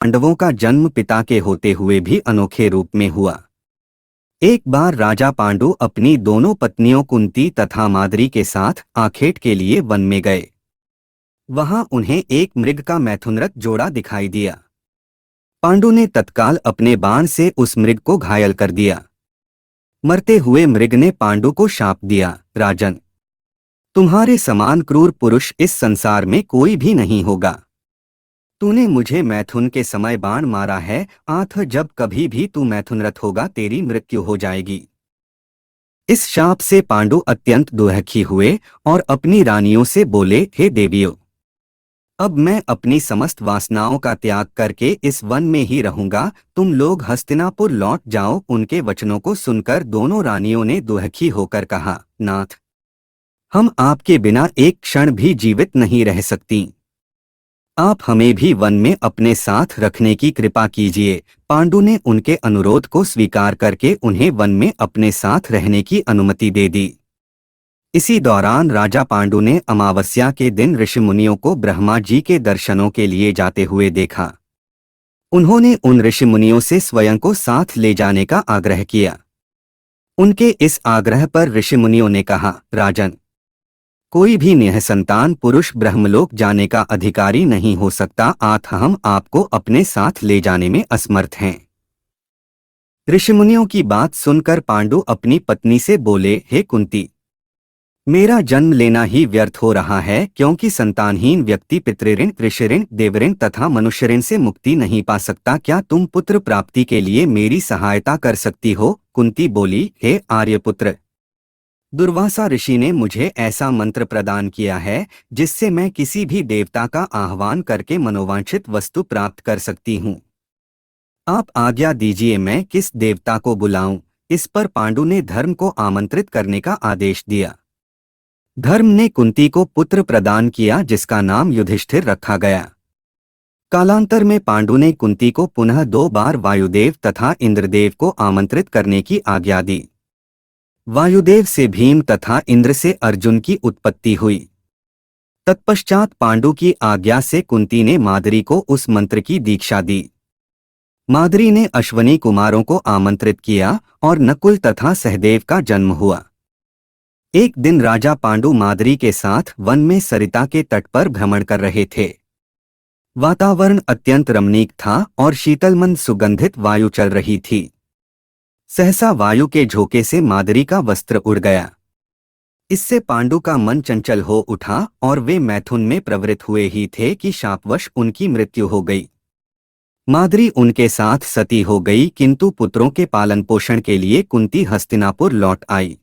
पांडवों का जन्म पिता के होते हुए भी अनोखे रूप में हुआ। एक बार राजा पांडु अपनी दोनों पत्नियों कुंती तथा माद्री के साथ आखेट के लिए वन में गए। वहां उन्हें एक मृग का मैथुनरत जोड़ा दिखाई दिया। पांडु ने तत्काल अपने बाण से उस मृग को घायल कर दिया। मरते हुए मृग ने पांडु को शाप दिया, राजन, तुम्हारे समान क्रूर पुरुष इस संसार में कोई भी नहीं होगा। तूने मुझे मैथुन के समय बाण मारा है, आठ जब कभी भी तू मैथुनरत होगा तेरी मृत्यु हो जाएगी। इस शाप से पांडु अत्यंत दुखी हुए और अपनी रानियों से बोले, हे देवियों, अब मैं अपनी समस्त वासनाओं का त्याग करके इस वन में ही रहूंगा, तुम लोग हस्तिनापुर लौट जाओ। उनके वचनों को सुनकर दोनों रानियों ने दुखी होकर कहा, नाथ, हम आपके बिना एक क्षण भी जीवित नहीं रह सकती। आप हमें भी वन में अपने साथ रखने की कृपा कीजिए। पांडु ने उनके अनुरोध को स्वीकार करके उन्हें वन में अपने साथ रहने की अनुमति दे दी। इसी दौरान राजा पांडु ने अमावस्या के दिन ऋषिमुनियों को ब्रह्मा जी के दर्शनों के लिए जाते हुए देखा। उन्होंने उन ऋषिमुनियों से स्वयं को साथ ले जाने का आग्रह किया। उनके इस आग्रह पर ऋषिमुनियों ने कहा, राजन, कोई भी निःसंतान पुरुष ब्रह्मलोक जाने का अधिकारी नहीं हो सकता, आठ हम आपको अपने साथ ले जाने में असमर्थ हैं। ऋषिमुनियों की बात सुनकर पांडु अपनी पत्नी से बोले, हे कुंती, मेरा जन्म लेना ही व्यर्थ हो रहा है, क्योंकि संतानहीन व्यक्ति पितृऋण, ऋषिऋण, देवऋण तथा मनुष्यऋण से मुक्ति नहीं पा सकता। क्या तुम पुत्र प्राप्ति के लिए मेरी सहायता कर सकती हो? कुंती बोली, हे आर्यपुत्र, दुर्वासा ऋषि ने मुझे ऐसा मंत्र प्रदान किया है जिससे मैं किसी भी देवता का आह्वान करके मनोवांछित वस्तु प्राप्त कर सकती हूँ। आप आज्ञा दीजिए, मैं किस देवता को बुलाऊं? इस पर पांडु ने धर्म को आमंत्रित करने का आदेश दिया। धर्म ने कुंती को पुत्र प्रदान किया जिसका नाम युधिष्ठिर रखा गया। कालांतर में पांडु ने कुंती को पुनः 2 बार वायुदेव तथा इंद्रदेव को आमंत्रित करने की आज्ञा दी। वायुदेव से भीम तथा इंद्र से अर्जुन की उत्पत्ति हुई। तत्पश्चात पांडु की आज्ञा से कुंती ने माद्री को उस मंत्र की दीक्षा दी। माद्री ने अश्वनी कुमारों को आमंत्रित किया और नकुल तथा सहदेव का जन्म हुआ। एक दिन राजा पांडु माद्री के साथ वन में सरिता के तट पर भ्रमण कर रहे थे। वातावरण अत्यंत रमणीक था और शीतलमंद सुगंधित वायु चल रही थी। सहसा वायु के झोंके से माद्री का वस्त्र उड़ गया। इससे पांडु का मन चंचल हो उठा और वे मैथुन में प्रवृत्त हुए ही थे कि शापवश उनकी मृत्यु हो गई। माद्री उनके साथ सती हो गई, किंतु पुत्रों के पालन पोषण के लिए कुंती हस्तिनापुर लौट आई।